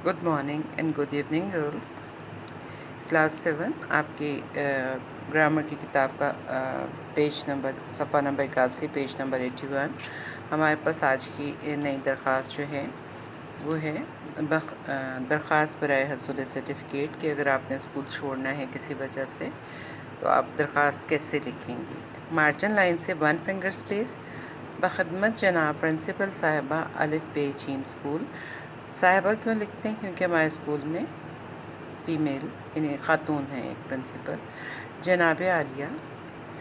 Good morning and good evening girls. Class 7 आपकी grammar की किताब का पेज नंबर सफ़ा नंबर 81 पेज नंबर 81। हमारे पास आज की नई दरख्वास्त जो है वो है दरख्वास्त बराए हसूल सर्टिफिकेट कि अगर आपने स्कूल छोड़ना है किसी वजह से तो आप दरख्वास्त कैसे लिखेंगी। मार्जिन लाइन से 1 फिंगर स्पेस बखदमत जनाब प्रिंसिपल साहिबा अलिफ बे चीम स्कूल। साहिबा क्यों लिखते हैं? क्योंकि हमारे स्कूल में फ़ीमेल यानी ख़ातून है एक प्रिंसिपल। जनाब Alia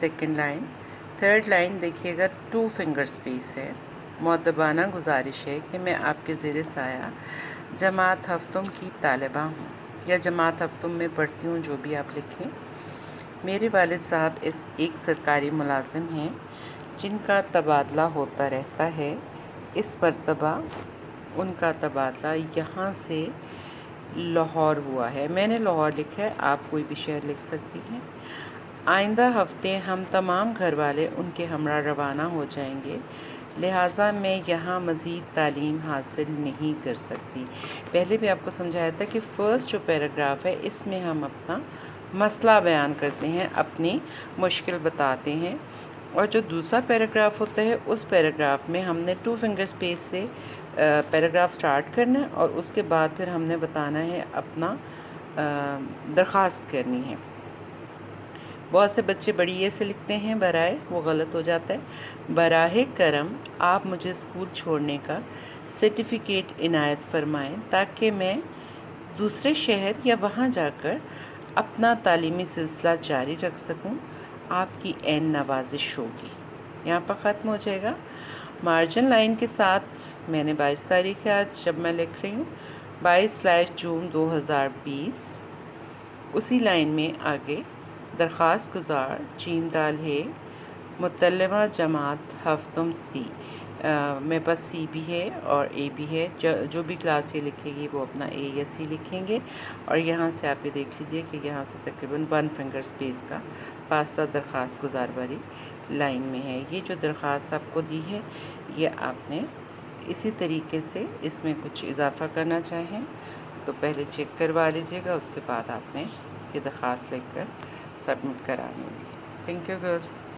second line. Third line देखिएगा 2 फिंगर स्पेस है। मुअद्दबाना गुजारिश है कि मैं आपके ज़ेर साया जमात हफ्तुम की तालिबा हूँ या जमात हफ्तुम में पढ़ती हूँ, जो भी आप लिखें। मेरे वालिद साहब एक सरकारी मुलाजिम हैं जिनका तबादला होता रहता है। इस मरतबा उनका तबादला यहाँ से लाहौर हुआ है। मैंने लाहौर लिखा है, आप कोई भी शहर लिख सकती हैं। आइंदा हफ्ते हम तमाम घर वाले उनके हमरा रवाना हो जाएंगे, लिहाजा मैं यहाँ मज़ीद तालीम हासिल नहीं कर सकती। पहले भी आपको समझाया था कि फ़र्स्ट जो पैराग्राफ है इसमें हम अपना मसला बयान करते हैं, अपनी मुश्किल बताते हैं, और जो दूसरा पैराग्राफ होता है उस पैराग्राफ में हमने 2 फिंगर स्पेस से पैराग्राफ स्टार्ट करना है और उसके बाद फिर हमने बताना है अपना दरख्वास्त करनी है। बहुत से बच्चे बड़ी ए से लिखते हैं बराए, वो गलत हो जाता है। बराहे करम आप मुझे स्कूल छोड़ने का सर्टिफिकेट इनायत फरमाएं ताकि मैं दूसरे शहर या वहाँ जाकर अपना तालीमी सिलसिला जारी रख सकूं। आपकी ऐन नवाजिश होगी। यहाँ पर ख़त्म हो जाएगा। मार्जिन लाइन के साथ मैंने 22 तारीख है आज जब मैं लिख रही हूँ, 22/जून 2020। उसी लाइन में आगे दरख्वास्त गुजार चीन दाल है मुतल्लिबा जमात हफ्तुम सी। मेरे पास सी भी है और ए भी है। जो भी क्लास ये लिखेगी वो अपना ए या सी लिखेंगे। और यहाँ से आप ये देख लीजिए कि यहाँ से तकरीबन 1 फिंगर स्पेस का फासला दरख्वास्त गुजार वाली लाइन में है। ये जो दरख्वास्त आपको दी है ये आपने इसी तरीके से इसमें कुछ इजाफ़ा करना चाहें तो पहले चेक करवा लीजिएगा, उसके बाद आपने ये दरख्वास्त लिख कर सबमिट करानी होगी। Thank you girls.